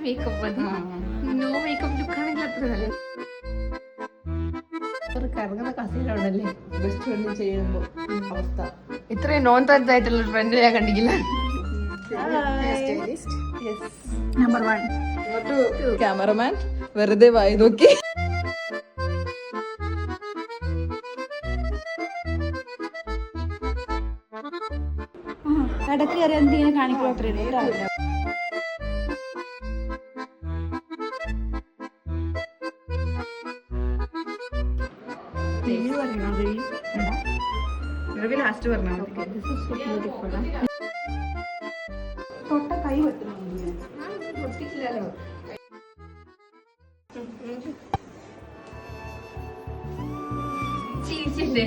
Makeup no makeup look ആണെങ്കിൽ അത്ര നല്ല കറങ്ങുന്ന കസേരല്ലേ ബെസ്റ്റ് ഫ്രണ്ട് ചെയ്യുമ്പോ അവസ്ഥ. ഇത്രയും നോൺ ടച്ച് ആയിട്ടുള്ള ഫ്രണ്ട് ഞാൻ കണ്ടിട്ടില്ല. നമ്പർ 1 ക്യാമറമാൻ വെറുതെ വായി നോക്കി. ഇടക്ക് കയറി എന്തിങ്ങനെ കാണിക്കുള്ളൂ അത്രയും ലാസ്റ്റ് പറഞ്ഞാൽ തൊട്ട കൈ വെട്ടണം. ചിരിച്ചില്ലേ